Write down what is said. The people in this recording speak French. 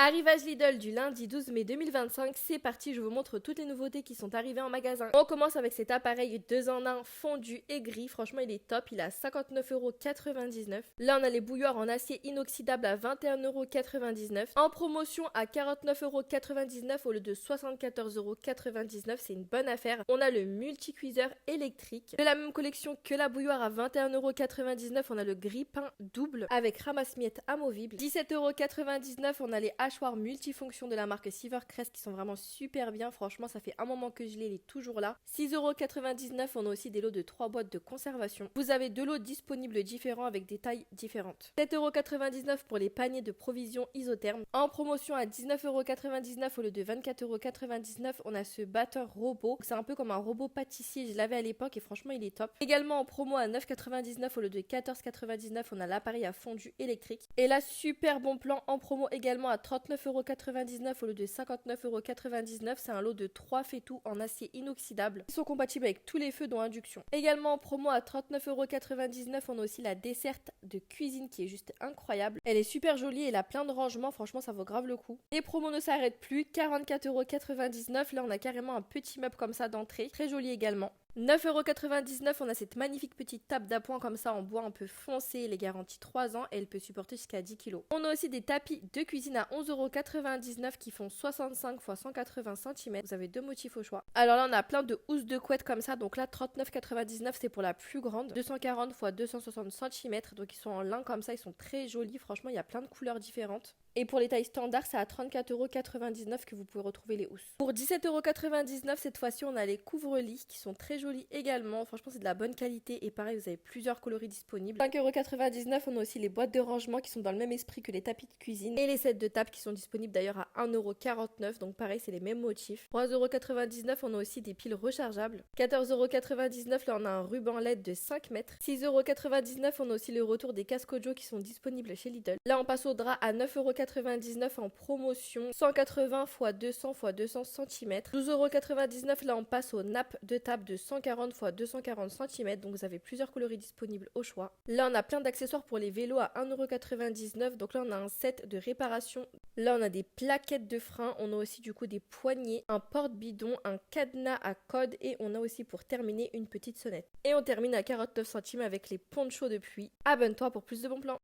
Arrivage Lidl du lundi 12 mai 2025, c'est parti, je vous montre toutes les nouveautés qui sont arrivées en magasin. On commence avec cet appareil 2 en 1 fondu et gris, franchement il est top, il est à 59,99 €. Là on a les bouilloires en acier inoxydable à 21,99 €. En promotion à 49,99 € au lieu de 74,99 €, c'est une bonne affaire. On a le multicuiseur électrique, de la même collection que la bouilloire à 21,99 €, on a le grille-pain double avec ramasse-miettes amovible. 17,99 € on a les hachoirs multifonctions de la marque Silvercrest qui sont vraiment super bien, franchement ça fait un moment que je l'ai, il est toujours là. 6,99 €, on a aussi des lots de 3 boîtes de conservation. Vous avez 2 lots disponibles différents avec des tailles différentes. 7,99 € pour les paniers de provisions isothermes. En promotion à 19,99 € au lieu de 24,99 €, on a ce batteur robot. C'est un peu comme un robot pâtissier, je l'avais à l'époque et franchement il est top. Également en promo à 9,99 € au lieu de 14,99 €, on a l'appareil à fondu électrique. Et là super bon plan en promo également à 39,99 € au lieu de 59,99 €, c'est un lot de 3 fétous en acier inoxydable. Ils sont compatibles avec tous les feux dont induction. Également en promo à 39,99 €, on a aussi la desserte de cuisine qui est juste incroyable. Elle est super jolie, elle a plein de rangements, franchement ça vaut grave le coup. Les promos ne s'arrêtent plus, 44,99 €, là on a carrément un petit meuble comme ça d'entrée, très joli également. 9,99 €, on a cette magnifique petite table d'appoint comme ça en bois un peu foncé, elle est garantie 3 ans et elle peut supporter jusqu'à 10 kg. On a aussi des tapis de cuisine à 11,99 € qui font 65 x 180 cm. Vous avez 2 motifs au choix. Alors là on a plein de housses de couette comme ça, donc là 39,99 € c'est pour la plus grande, 240 x 260 cm, donc ils sont en lin comme ça, ils sont très jolis, franchement il y a plein de couleurs différentes. Et pour les tailles standards, c'est à 34,99 € que vous pouvez retrouver les housses. Pour 17,99 € cette fois-ci, on a les couvre-lits qui sont très jolis également. Franchement, c'est de la bonne qualité et pareil, vous avez plusieurs coloris disponibles. 5,99 €, on a aussi les boîtes de rangement qui sont dans le même esprit que les tapis de cuisine. Et les sets de table qui sont disponibles d'ailleurs à 1,49 €. Donc pareil, c'est les mêmes motifs. 3,99 €, on a aussi des piles rechargeables. 14,99 €, là on a un ruban LED de 5 mètres. 6,99 €, on a aussi le retour des casques audio qui sont disponibles chez Lidl. Là on passe au drap à 9,99 € en promotion, 180 x 200 x 200 cm. 12,99 €, là on passe aux nappes de table de 140 x 240 cm, donc vous avez plusieurs coloris disponibles au choix. Là on a plein d'accessoires pour les vélos à 1,99 €, donc là on a un set de réparation. Là on a des plaquettes de frein, on a aussi du coup des poignées, un porte-bidon, un cadenas à code et on a aussi pour terminer une petite sonnette. Et on termine à 49 centimes avec les ponchos de pluie. Abonne-toi pour plus de bons plans.